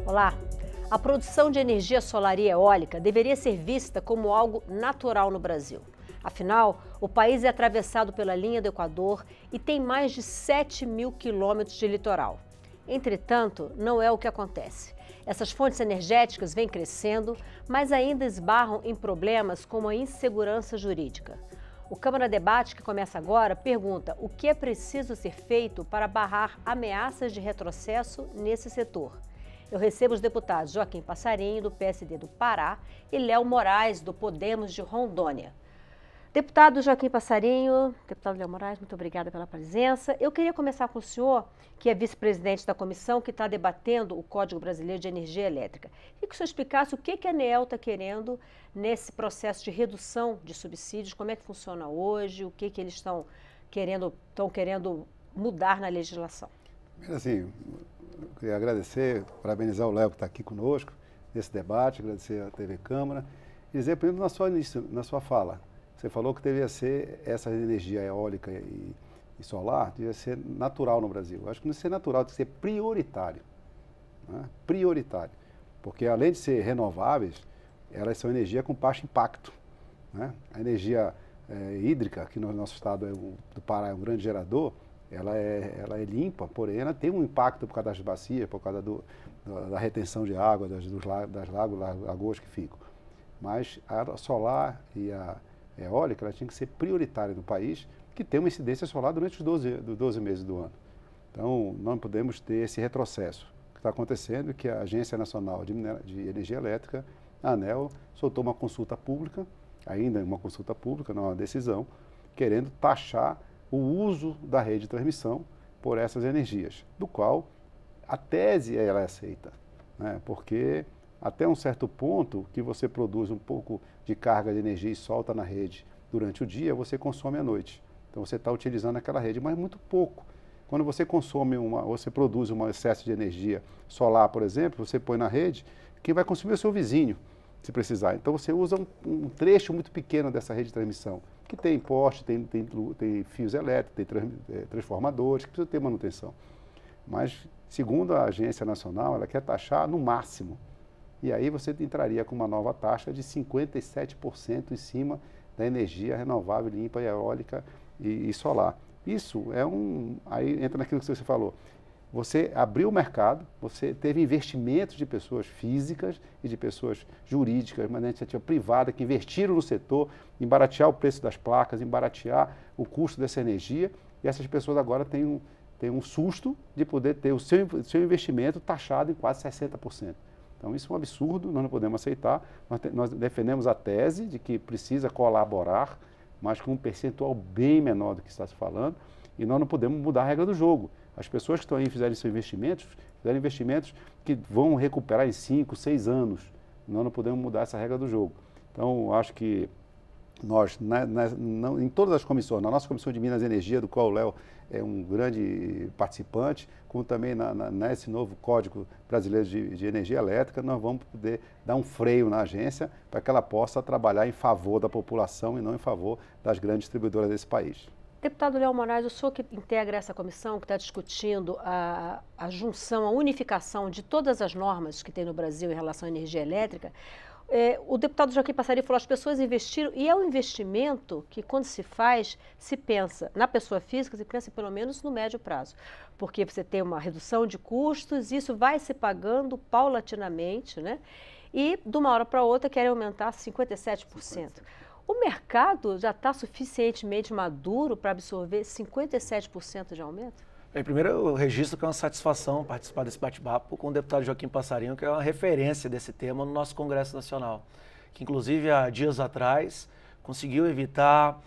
Olá! A produção de energia solar e eólica deveria ser vista como algo natural no Brasil. Afinal, o país é atravessado pela linha do Equador e tem mais de 7.000 quilômetros de litoral. Entretanto, não é o que acontece. Essas fontes energéticas vêm crescendo, mas ainda esbarram em problemas como a insegurança jurídica. O Câmara Debate, que começa agora, pergunta o que é preciso ser feito para barrar ameaças de retrocesso nesse setor. Eu recebo os deputados Joaquim Passarinho, do PSD do Pará, e Léo Moraes, do Podemos de Rondônia. Deputado Joaquim Passarinho, deputado Léo Moraes, muito obrigada pela presença. Eu queria começar com o senhor, que é vice-presidente da comissão que está debatendo o Código Brasileiro de Energia Elétrica. Queria que o senhor explicasse o que a ANEEL está querendo nesse processo de redução de subsídios, como é que funciona hoje, o que eles estão querendo mudar na legislação. Assim, eu queria agradecer, parabenizar o Léo que está aqui conosco nesse debate, agradecer à TV Câmara e dizer, primeiro, na sua fala, você falou que deveria ser essa energia eólica e solar, devia ser natural no Brasil. Eu acho que não ser natural, tem que ser prioritário. Né? Prioritário. Porque além de ser renováveis, elas são energia com baixo impacto. Né? A energia hídrica, que no nosso estado do Pará é um grande gerador, ela é limpa, porém ela tem um impacto por causa das bacias, por causa da retenção de água, das lagoas que ficam. Mas a solar e a eólica, ela tinha que ser prioritária no país, que tem uma incidência solar durante os 12 meses do ano. Então, não podemos ter esse retrocesso. O que está acontecendo é que a Agência Nacional de Energia Elétrica, a ANEEL, soltou uma consulta pública, ainda uma consulta pública, não é uma decisão, querendo taxar o uso da rede de transmissão por essas energias, do qual a tese ela é aceita, né? Porque até um certo ponto que você produz um pouco de carga de energia e solta na rede durante o dia, você consome à noite. Então você está utilizando aquela rede, mas muito pouco. Quando você você produz um excesso de energia solar, por exemplo, você põe na rede, quem vai consumir é o seu vizinho, se precisar. Então você usa um trecho muito pequeno dessa rede de transmissão, que tem poste, tem fios elétricos, tem transformadores, que precisa ter manutenção. Mas, segundo a Agência Nacional, ela quer taxar no máximo. E aí você entraria com uma nova taxa de 57% em cima da energia renovável, limpa, eólica e solar. Isso aí entra naquilo que você falou. Você abriu o mercado, você teve investimentos de pessoas físicas e de pessoas jurídicas, uma iniciativa privada que investiram no setor, em baratear o preço das placas, em baratear o custo dessa energia, e essas pessoas agora têm um susto de poder ter o seu investimento taxado em quase 60%. Então isso é um absurdo, nós não podemos aceitar, nós defendemos a tese de que precisa colaborar, mas com um percentual bem menor do que está se falando, e nós não podemos mudar a regra do jogo. As pessoas que estão aí fizeram investimentos que vão recuperar em 5, 6 anos. Nós não podemos mudar essa regra do jogo. Então, acho que nós, em todas as comissões, na nossa Comissão de Minas e Energia, do qual o Léo é um grande participante, como também nesse novo Código Brasileiro de Energia Elétrica, nós vamos poder dar um freio na agência para que ela possa trabalhar em favor da população e não em favor das grandes distribuidoras desse país. Deputado Léo Moraes, o senhor que integra essa comissão, que está discutindo a junção, a unificação de todas as normas que tem no Brasil em relação à energia elétrica, o deputado Joaquim Passarinho falou, as pessoas investiram, e é um investimento que, quando se faz, se pensa na pessoa física, se pensa pelo menos no médio prazo, porque você tem uma redução de custos, isso vai se pagando paulatinamente, né? E de uma hora para outra querem aumentar 57%. O mercado já está suficientemente maduro para absorver 57% de aumento? Primeiro, eu registro que é uma satisfação participar desse bate-papo com o deputado Joaquim Passarinho, que é uma referência desse tema no nosso Congresso Nacional, que inclusive há dias atrás conseguiu evitar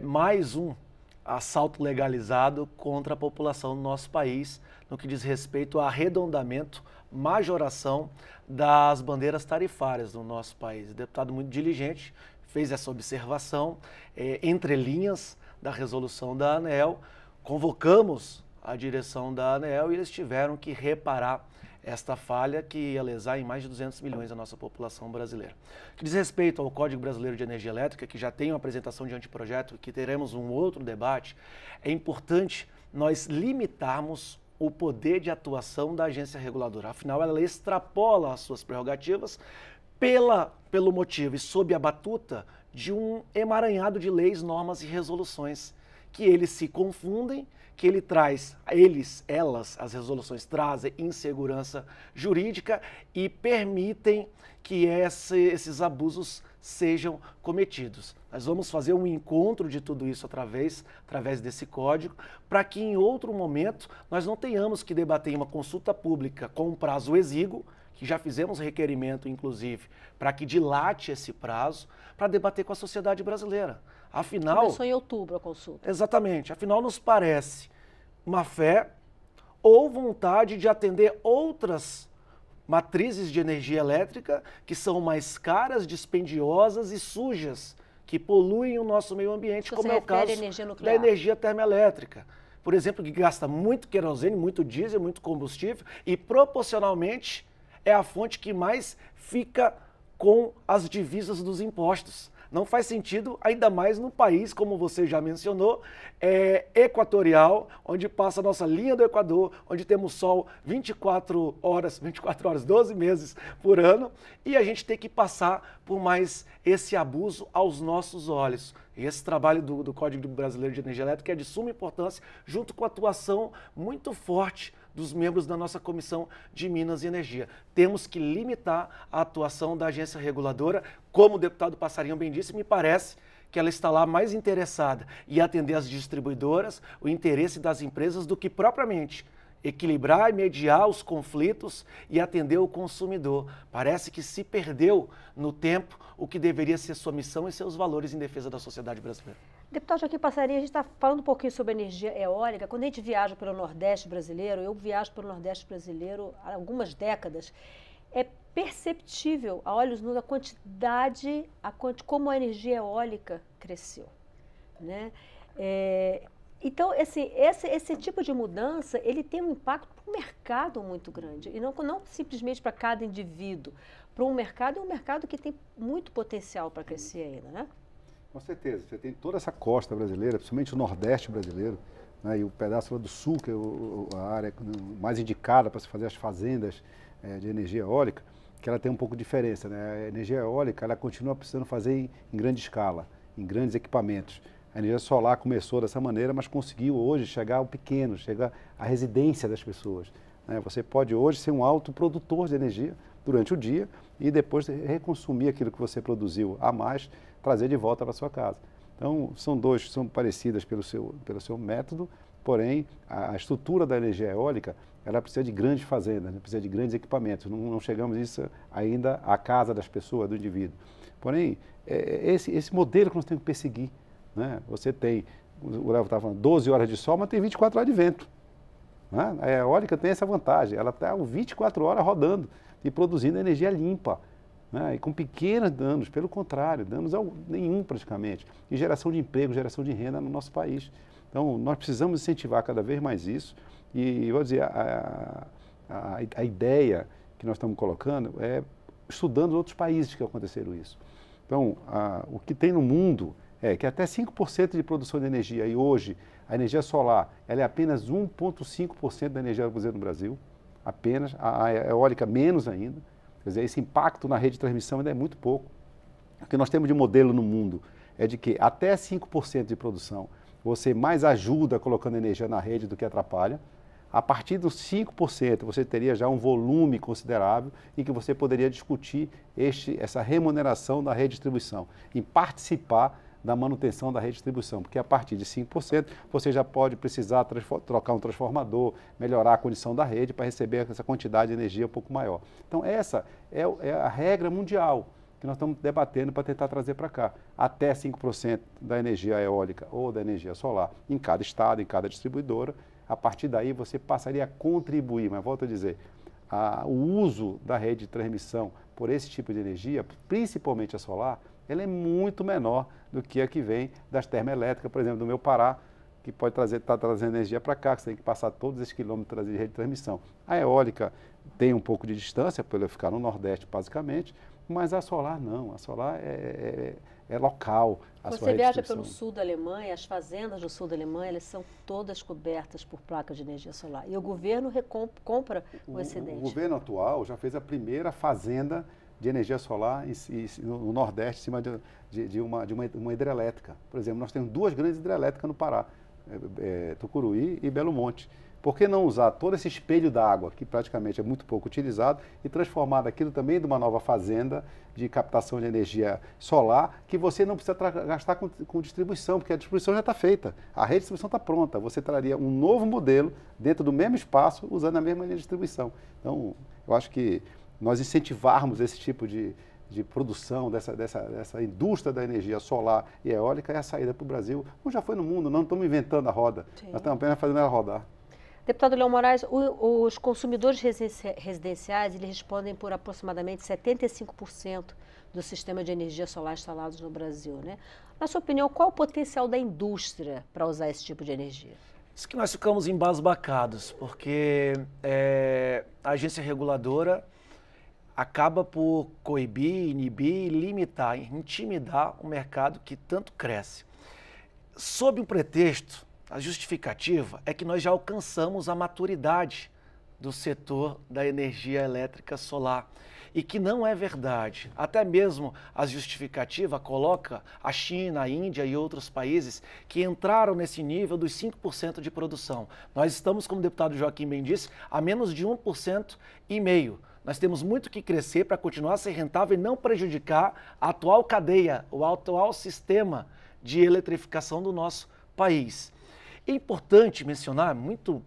mais um assalto legalizado contra a população do nosso país, no que diz respeito a arredondamento, majoração das bandeiras tarifárias do nosso país. O deputado muito diligente fez essa observação, entre linhas da resolução da ANEEL, convocamos a direção da ANEEL e eles tiveram que reparar esta falha que ia lesar em mais de 200 milhões a nossa população brasileira. Que diz respeito ao Código Brasileiro de Energia Elétrica, que já tem uma apresentação de anteprojeto, que teremos um outro debate, é importante nós limitarmos o poder de atuação da agência reguladora. Afinal, ela extrapola as suas prerrogativas pelo motivo e sob a batuta de um emaranhado de leis, normas e resoluções, que eles se confundem, que elas, as resoluções trazem insegurança jurídica e permitem que esses abusos sejam cometidos. Nós vamos fazer um encontro de tudo isso através desse código, para que em outro momento nós não tenhamos que debater em uma consulta pública com um prazo exíguo, que já fizemos requerimento, inclusive, para que dilate esse prazo, para debater com a sociedade brasileira. Afinal... Começou em outubro a consulta. Exatamente. Afinal, nos parece má fé ou vontade de atender outras matrizes de energia elétrica que são mais caras, dispendiosas e sujas, que poluem o nosso meio ambiente, como é o caso da energia termoelétrica. Por exemplo, que gasta muito querosene, muito diesel, muito combustível e proporcionalmente é a fonte que mais fica com as divisas dos impostos. Não faz sentido, ainda mais num país, como você já mencionou, equatorial, onde passa a nossa linha do Equador, onde temos sol 24 horas, 12 meses por ano, e a gente tem que passar por mais esse abuso aos nossos olhos. Esse trabalho do Código Brasileiro de Energia Elétrica é de suma importância, junto com a atuação muito forte dos membros da nossa Comissão de Minas e Energia. Temos que limitar a atuação da agência reguladora. Como o deputado Passarinho bem disse, me parece que ela está lá mais interessada em atender as distribuidoras, o interesse das empresas, do que propriamente equilibrar e mediar os conflitos e atender o consumidor. Parece que se perdeu no tempo o que deveria ser sua missão e seus valores em defesa da sociedade brasileira. Deputado Joaquim Passarinho, a gente está falando um pouquinho sobre energia eólica. Quando a gente viaja pelo Nordeste brasileiro, eu viajo pelo Nordeste brasileiro há algumas décadas, é perceptível a olhos nus a quantidade, como a energia eólica cresceu, né? Então, esse tipo de mudança, ele tem um impacto para o mercado muito grande, e não simplesmente para cada indivíduo. Para um mercado, é um mercado que tem muito potencial para crescer ainda, né? Com certeza. Você tem toda essa costa brasileira, principalmente o Nordeste brasileiro, né, e o pedaço lá do Sul, que é a área mais indicada para se fazer as fazendas de energia eólica, que ela tem um pouco de diferença, né? A energia eólica, ela continua precisando fazer em grande escala, em grandes equipamentos. A energia solar começou dessa maneira, mas conseguiu hoje chegar ao pequeno, chegar à residência das pessoas, né? Você pode hoje ser um autoprodutor de energia durante o dia e depois reconsumir aquilo que você produziu a mais, trazer de volta para a sua casa. Então, são parecidas pelo seu método, porém, a estrutura da energia eólica, ela precisa de grandes fazendas, né? Precisa de grandes equipamentos. Não chegamos isso ainda à casa das pessoas, do indivíduo. Porém, esse modelo que nós temos que perseguir, né? Você tem, o Léo estava falando, 12 horas de sol, mas tem 24 horas de vento, né? A eólica tem essa vantagem, ela está 24 horas rodando e produzindo energia limpa, né? E com pequenos danos, pelo contrário, danos nenhum praticamente, e geração de emprego, geração de renda no nosso país. Então, nós precisamos incentivar cada vez mais isso, e vou dizer, a ideia que nós estamos colocando é estudando outros países que aconteceram isso. Então, o que tem no mundo é que até 5% de produção de energia, e hoje a energia solar ela é apenas 1,5% da energia produzida no Brasil, apenas, a eólica menos ainda. Quer dizer, esse impacto na rede de transmissão ainda é muito pouco. O que nós temos de modelo no mundo é de que até 5% de produção você mais ajuda colocando energia na rede do que atrapalha. A partir dos 5%, você teria já um volume considerável em que você poderia discutir essa remuneração da redistribuição, em participar da manutenção da redistribuição, porque a partir de 5% você já pode precisar trocar um transformador, melhorar a condição da rede para receber essa quantidade de energia um pouco maior. Então essa é a regra mundial que nós estamos debatendo para tentar trazer para cá. Até 5% da energia eólica ou da energia solar em cada estado, em cada distribuidora. A partir daí você passaria a contribuir, mas volto a dizer, o uso da rede de transmissão por esse tipo de energia, principalmente a solar, ela é muito menor do que a que vem das termoelétricas, por exemplo, do meu Pará, que pode estar trazendo energia para cá, que você tem que passar todos esses quilômetros de rede de transmissão. A eólica tem um pouco de distância, por ela ficar no Nordeste, basicamente, mas a solar não. A solar é local. Você viaja pelo sul da Alemanha, as fazendas do sul da Alemanha, elas são todas cobertas por placas de energia solar. E o governo compra o excedente. O governo atual já fez a primeira fazenda de energia solar no Nordeste, em cima de uma hidrelétrica. Por exemplo, nós temos 2 grandes hidrelétricas no Pará, Tucuruí e Belo Monte. Por que não usar todo esse espelho d'água, que praticamente é muito pouco utilizado, e transformar aquilo também de uma nova fazenda de captação de energia solar, que você não precisa gastar com distribuição, porque a distribuição já está feita, a rede de distribuição está pronta. Você traria um novo modelo dentro do mesmo espaço, usando a mesma linha de distribuição. Então, eu acho que nós incentivarmos esse tipo de produção, dessa indústria da energia solar e eólica é a saída para o Brasil. Como já foi no mundo, não estamos inventando a roda, nós estamos apenas fazendo ela rodar. Deputado Leão Moraes, os consumidores residenciais eles respondem por aproximadamente 75% do sistema de energia solar instalados no Brasil, né? Na sua opinião, qual o potencial da indústria para usar esse tipo de energia? Isso que nós ficamos embasbacados, porque a agência reguladora acaba por coibir, inibir, limitar, intimidar o mercado que tanto cresce. Sob um pretexto, a justificativa é que nós já alcançamos a maturidade do setor da energia elétrica solar e que não é verdade. Até mesmo a justificativa coloca a China, a Índia e outros países que entraram nesse nível dos 5% de produção. Nós estamos, como o deputado Joaquim bem disse, a menos de 1,5%. Nós temos muito que crescer para continuar a ser rentável e não prejudicar a atual cadeia, o atual sistema de eletrificação do nosso país. É importante mencionar, muito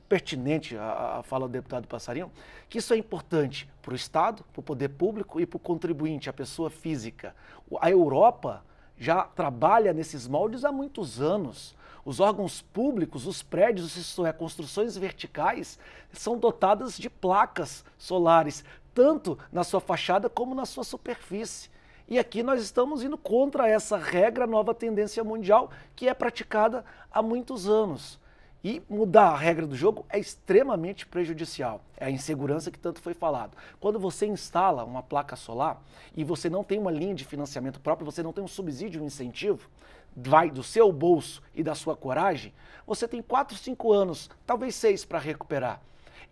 pertinente a fala do deputado Passarinho, que isso é importante para o Estado, para o poder público e para o contribuinte, a pessoa física. A Europa já trabalha nesses moldes há muitos anos. Os órgãos públicos, os prédios, isto é, construções verticais, são dotadas de placas solares, tanto na sua fachada como na sua superfície. E aqui nós estamos indo contra essa regra, nova tendência mundial, que é praticada há muitos anos. E mudar a regra do jogo é extremamente prejudicial. É a insegurança que tanto foi falado. Quando você instala uma placa solar e você não tem uma linha de financiamento própria, você não tem um subsídio, um incentivo, vai do seu bolso e da sua coragem, você tem 4, 5 anos, talvez 6 para recuperar.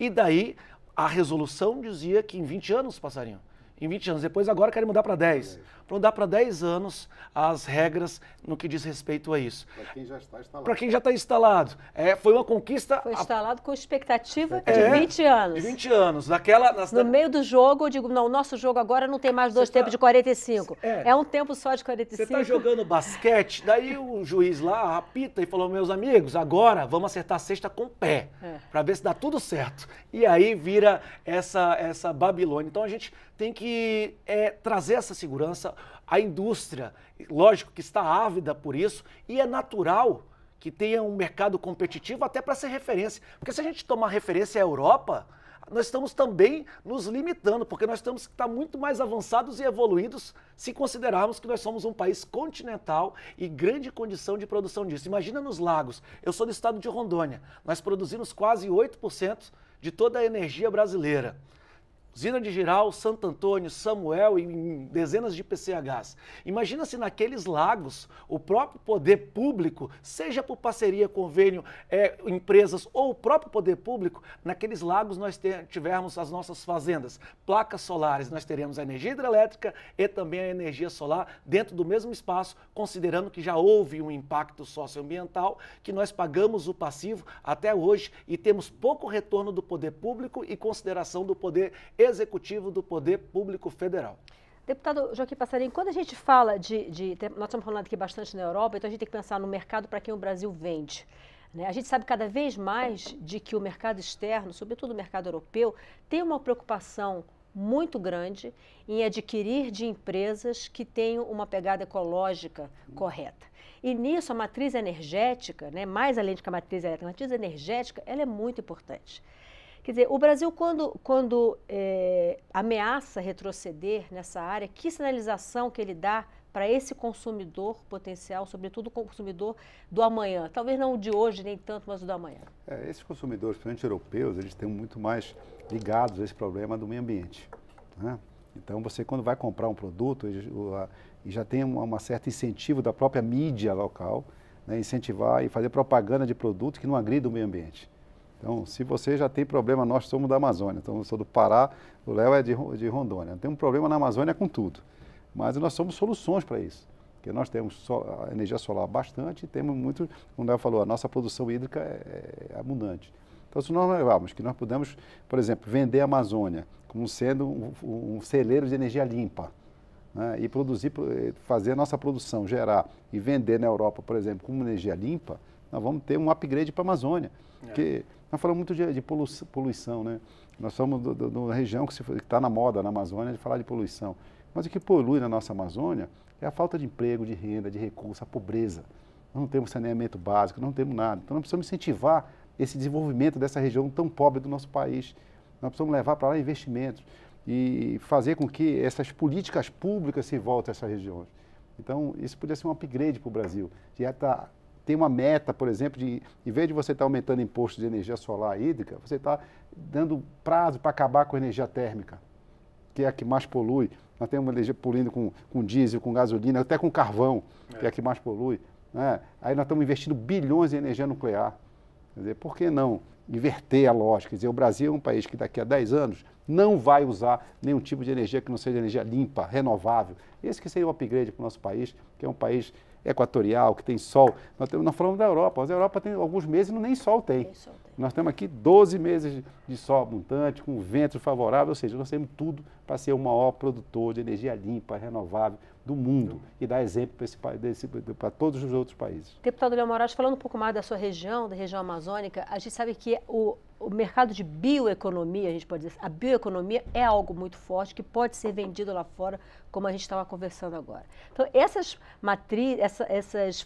E daí a resolução dizia que em 20 anos, Passarinho, em 20 anos, depois agora querem mudar para 10. Para mudar para 10 anos as regras no que diz respeito a isso. Para quem já está instalado. Para quem já está instalado. Foi uma conquista... Foi instalado com expectativa de 20 anos. De 20 anos. No meio do jogo, eu digo, não, o nosso jogo agora não tem mais 2 tempos de 45. É um tempo só de 45. Você está jogando basquete, daí o juiz lá apita e falou, meus amigos, agora vamos acertar a cesta com o pé, para ver se dá tudo certo. E aí vira essa Babilônia. Então a gente tem que trazer essa segurança. A indústria, lógico que está ávida por isso, e é natural que tenha um mercado competitivo até para ser referência. Porque se a gente tomar referência à Europa, nós estamos também nos limitando, porque nós temos que estar muito mais avançados e evoluídos se considerarmos que nós somos um país continental e grande condição de produção disso. Imagina nos lagos. Eu sou do estado de Rondônia. Nós produzimos quase 8% de toda a energia brasileira. Usina de Giral, Santo Antônio, Samuel e dezenas de PCHs. Imagina se naqueles lagos o próprio poder público, seja por parceria, convênio, empresas ou o próprio poder público, naqueles lagos nós tivermos as nossas fazendas, placas solares, nós teremos a energia hidrelétrica e também a energia solar dentro do mesmo espaço, considerando que já houve um impacto socioambiental, que nós pagamos o passivo até hoje e temos pouco retorno do poder público e consideração do poder executivo do Poder Público Federal. Deputado Joaquim Passarinho, quando a gente fala nós estamos falando aqui bastante na Europa, então a gente tem que pensar no mercado para quem o Brasil vende. Né? A gente sabe cada vez mais de que o mercado externo, sobretudo o mercado europeu, tem uma preocupação muito grande em adquirir de empresas que tenham uma pegada ecológica correta. E nisso a matriz energética, né, mais além de que a matriz elétrica, a matriz energética, ela é muito importante. Quer dizer, o Brasil, quando ameaça retroceder nessa área, que sinalização que ele dá para esse consumidor potencial, sobretudo o consumidor do amanhã? Talvez não o de hoje, nem tanto, mas o do amanhã. Esses consumidores, principalmente europeus, eles estão muito mais ligados a esse problema do meio ambiente. Né? Então, você quando vai comprar um produto, e já tem uma certa incentivo da própria mídia local, né, incentivar e fazer propaganda de produto que não agrida o meio ambiente. Então, se você já tem problema, nós somos da Amazônia, então eu sou do Pará, o Léo é de Rondônia. Tem um problema na Amazônia com tudo, mas nós somos soluções para isso. Porque nós temos a energia solar bastante e temos muito, como o Léo falou, a nossa produção hídrica é abundante. Então, se nós levarmos que nós podemos, por exemplo, vender a Amazônia como sendo um celeiro de energia limpa, né, e fazer a nossa produção, gerar e vender na Europa, por exemplo, como energia limpa, nós vamos ter um upgrade para a Amazônia. Porque nós falamos muito de poluição, né? Nós somos de uma região que está na moda na Amazônia de falar de poluição. Mas o que polui na nossa Amazônia é a falta de emprego, de renda, de recurso, a pobreza. Nós não temos saneamento básico, não temos nada. Então nós precisamos incentivar esse desenvolvimento dessa região tão pobre do nosso país. Nós precisamos levar para lá investimentos e fazer com que essas políticas públicas se voltem a essas regiões. Então, isso poderia ser um upgrade para o Brasil. Tem uma meta, por exemplo, em vez de você estar aumentando imposto de energia solar e hídrica, você está dando prazo para acabar com a energia térmica, que é a que mais polui. Nós temos uma energia poluindo com diesel, com gasolina, até com carvão, que é a que mais polui, né? Aí nós estamos investindo bilhões em energia nuclear. Quer dizer, por que não inverter a lógica? Quer dizer, o Brasil é um país que daqui a 10 anos não vai usar nenhum tipo de energia que não seja energia limpa, renovável. Esse que seria o upgrade para o nosso país, que é um país equatorial, que tem sol. Nós falamos da Europa, mas a Europa tem alguns meses e nem sol tem. Nós temos aqui 12 meses de sol abundante, com vento favorável, ou seja, nós temos tudo para ser o maior produtor de energia limpa, renovável do mundo e dar exemplo para todos os outros países. Deputado Léo Moraes, falando um pouco mais da sua região, da região amazônica, a gente sabe que o mercado de bioeconomia, a gente pode dizer, a bioeconomia é algo muito forte que pode ser vendido lá fora, como a gente estava conversando agora. Então, essas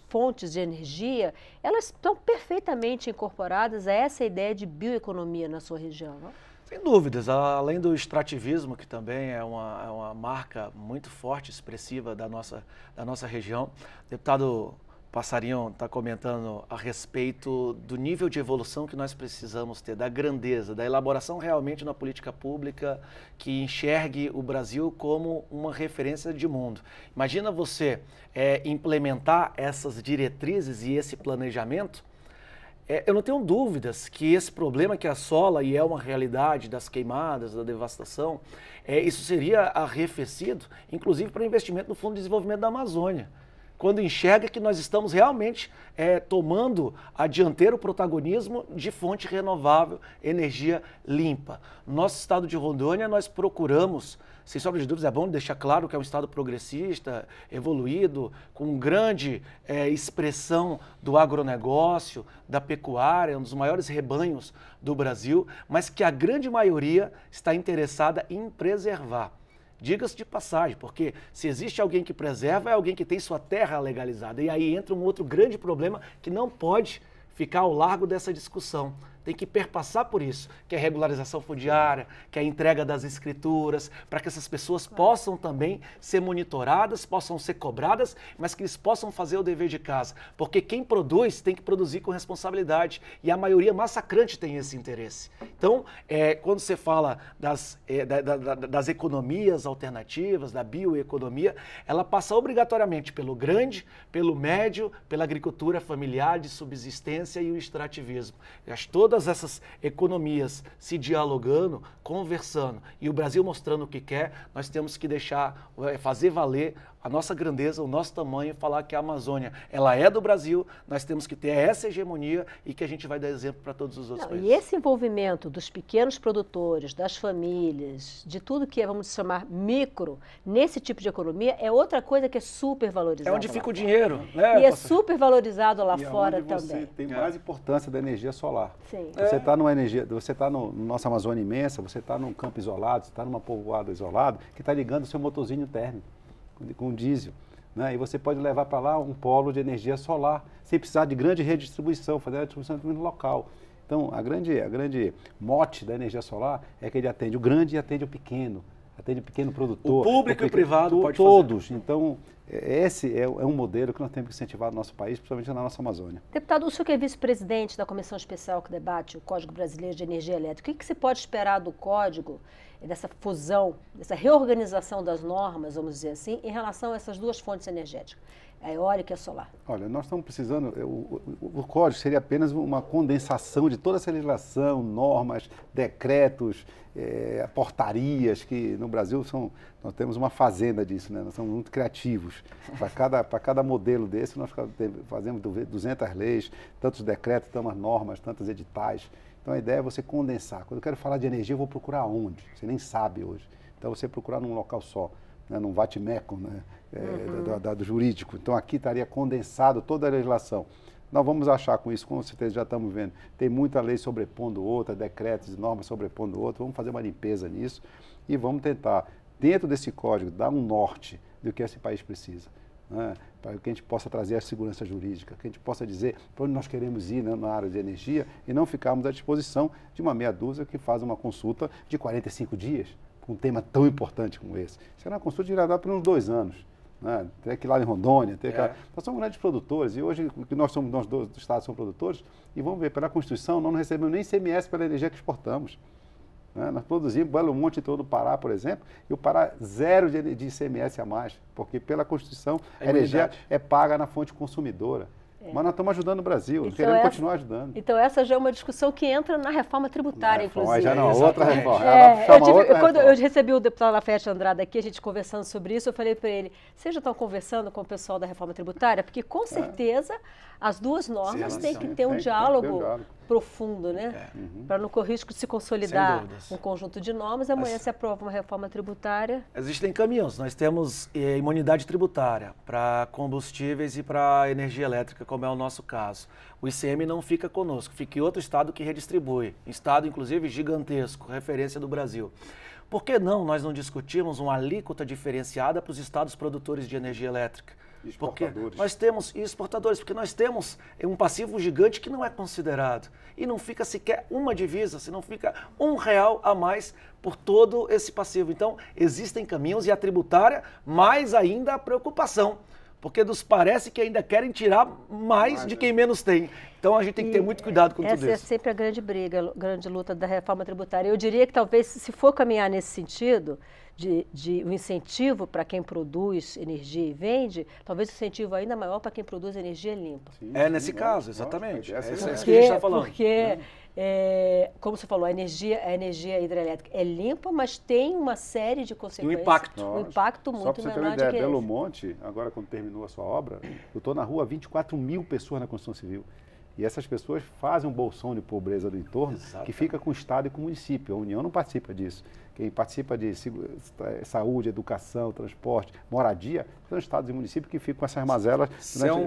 fontes de energia, elas estão perfeitamente incorporadas a essa ideia de bioeconomia na sua região, não? Sem dúvidas, além do extrativismo, que também é uma marca muito forte, expressiva da nossa região. O deputado Passarinho está comentando a respeito do nível de evolução que nós precisamos ter, da grandeza, da elaboração realmente na política pública que enxergue o Brasil como uma referência de mundo. Imagina você implementar essas diretrizes e esse planejamento. Eu não tenho dúvidas que esse problema que assola, e é uma realidade das queimadas, da devastação, isso seria arrefecido, inclusive para investimento no Fundo de Desenvolvimento da Amazônia. Quando enxerga que nós estamos realmente tomando a dianteira, o protagonismo de fonte renovável, energia limpa. No nosso estado de Rondônia, nós procuramos, sem sombra de dúvidas, é bom deixar claro que é um estado progressista, evoluído, com grande expressão do agronegócio, da pecuária, um dos maiores rebanhos do Brasil, mas que a grande maioria está interessada em preservar. Diga-se de passagem, porque se existe alguém que preserva, é alguém que tem sua terra legalizada. E aí entra um outro grande problema que não pode ficar ao largo dessa discussão. Tem que perpassar por isso, que é a regularização fundiária, que é a entrega das escrituras, para que essas pessoas possam também ser monitoradas, possam ser cobradas, mas que eles possam fazer o dever de casa. Porque quem produz tem que produzir com responsabilidade e a maioria massacrante tem esse interesse. Então, quando você fala das economias alternativas, da bioeconomia, ela passa obrigatoriamente pelo grande, pelo médio, pela agricultura familiar de subsistência e o extrativismo. Eu acho todas essas economias se dialogando, conversando e o Brasil mostrando o que quer, nós temos que fazer valer a nossa grandeza, o nosso tamanho, falar que a Amazônia, ela é do Brasil, nós temos que ter essa hegemonia e que a gente vai dar exemplo para todos os outros países. E esse envolvimento dos pequenos produtores, das famílias, de tudo que vamos chamar micro, nesse tipo de economia, é outra coisa que é super valorizada. É onde fica o dinheiro, né? E é super valorizado lá fora também. Você tem mais importância da energia solar. Sim. Você está numa energia, você está no nossa Amazônia imensa, você está num campo isolado, você está numa povoada isolado, que está ligando o seu motorzinho térmico com diesel, né? E você pode levar para lá um polo de energia solar, sem precisar de grande redistribuição, fazer a distribuição no local. Então, a grande mote da energia solar é que ele atende o grande e atende o pequeno produtor. O público e o privado pode todos. fazer. Então, esse é um modelo que nós temos que incentivar no nosso país, principalmente na nossa Amazônia. Deputado, o senhor que é vice-presidente da comissão especial que debate o Código Brasileiro de Energia Elétrica, o que se pode esperar do Código, dessa fusão, dessa reorganização das normas, vamos dizer assim, em relação a essas duas fontes energéticas, a eólica e a solar? Olha, nós estamos precisando, o Código seria apenas uma condensação de toda essa legislação, normas, decretos, portarias, que no Brasil nós temos uma fazenda disso, né? Nós somos muito criativos. Para cada modelo desse, nós fazemos 200 leis, tantos decretos, tantas normas, tantos editais. Então a ideia é você condensar. Quando eu quero falar de energia, eu vou procurar onde? Você nem sabe hoje. Então você procurar num local só, né? Num vatimeco, né? Do jurídico. Então aqui estaria condensado toda a legislação. Nós vamos achar com isso, com certeza já estamos vendo, tem muita lei sobrepondo outra, decretos e normas sobrepondo outra, vamos fazer uma limpeza nisso e vamos tentar, dentro desse código, dar um norte do que esse país precisa, né? Para que a gente possa trazer a segurança jurídica, que a gente possa dizer para onde nós queremos ir, né, na área de energia e não ficarmos à disposição de uma meia dúzia que faz uma consulta de 45 dias, com um tema tão importante como esse. Será uma consulta que irá dar por uns 2 anos. Né? Tem que ir lá em Rondônia, nós somos grandes produtores e hoje nós dois estados somos produtores e vamos ver, pela Constituição nós não recebemos nem ICMS pela energia que exportamos. Né? Nós produzimos Belo Monte em todo o Pará, por exemplo, e o Pará 0 de ICMS a mais, porque pela Constituição a energia é paga na fonte consumidora. Mas nós estamos ajudando o Brasil, então queremos continuar ajudando. Então essa já é uma discussão que entra na reforma tributária, inclusive. Já não, outra reforma. Quando eu recebi o deputado Lafayette Andrade aqui, a gente conversando sobre isso, eu falei para ele, vocês já estão conversando com o pessoal da reforma tributária? Porque com certeza as duas normas têm que ter um diálogo profundo, né? Para não correr risco de se consolidar um conjunto de normas, amanhã se aprova uma reforma tributária. Existem caminhos, nós temos imunidade tributária para combustíveis e para energia elétrica, como é o nosso caso. O ICM não fica conosco, fica em outro estado que redistribui, estado inclusive gigantesco, referência do Brasil. Por que nós não discutimos uma alíquota diferenciada para os estados produtores de energia elétrica? Porque nós temos exportadores, porque nós temos um passivo gigante que não é considerado. E não fica sequer uma divisa, se não fica R$1 a mais por todo esse passivo. Então, existem caminhos e a tributária, mais ainda a preocupação. Porque nos parece que ainda querem tirar mais de quem menos tem. Então a gente tem que ter muito cuidado com tudo isso. Essa é sempre a grande briga, a grande luta da reforma tributária. Eu diria que talvez, se for caminhar nesse sentido, de um incentivo para quem produz energia e vende, talvez o incentivo ainda maior para quem produz energia limpa. Sim, nesse caso, exatamente. É isso que a gente está falando. Porque, como você falou, a energia hidrelétrica é limpa, mas tem uma série de consequências. Um impacto muito menor. Só para você ter uma ideia, Belo Monte, agora quando terminou a sua obra, eu estou na rua 24 mil pessoas na construção civil. E essas pessoas fazem um bolsão de pobreza do entorno que fica com o Estado e com o município. A União não participa disso. Quem participa de saúde, educação, transporte, moradia, são estados e municípios que ficam com essas mazelas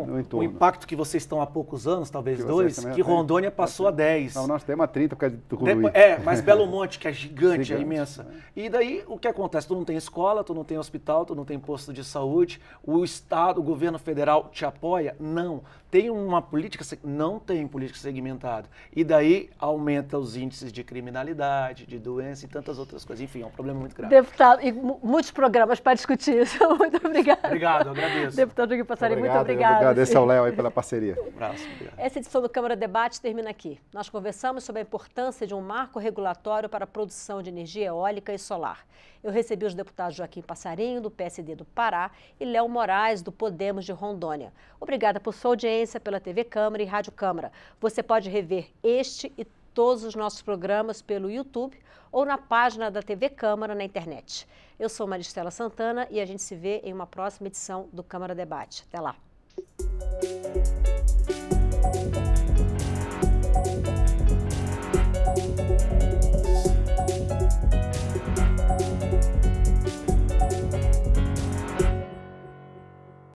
no entorno. O impacto que vocês estão há poucos anos, talvez 2, que Rondônia passou a 10. Não, nós temos a 30 por causa do Curuí. Mas Belo Monte, que é gigante, é imensa. E daí, o que acontece? Tu não tem escola, tu não tem hospital, tu não tem posto de saúde, o Estado, o governo federal te apoia? Não. Tem uma política, não tem política segmentada. E daí aumenta os índices de criminalidade, de doença e tantas outras coisas. Enfim, é um problema muito grave. Deputado, e muitos programas para discutir isso. Muito obrigada. Obrigado, eu agradeço. Deputado Joaquim Passarinho, muito obrigado. Agradeço ao Léo aí pela parceria. Um abraço. Obrigado. Essa edição do Câmara Debate termina aqui. Nós conversamos sobre a importância de um marco regulatório para a produção de energia eólica e solar. Eu recebi os deputados Joaquim Passarinho, do PSD do Pará, e Léo Moraes, do Podemos de Rondônia. Obrigada por sua audiência pela TV Câmara e Rádio Câmara. Você pode rever este e todos os nossos programas pelo YouTube ou na página da TV Câmara na internet. Eu sou Maristela Santana e a gente se vê em uma próxima edição do Câmara Debate. Até lá.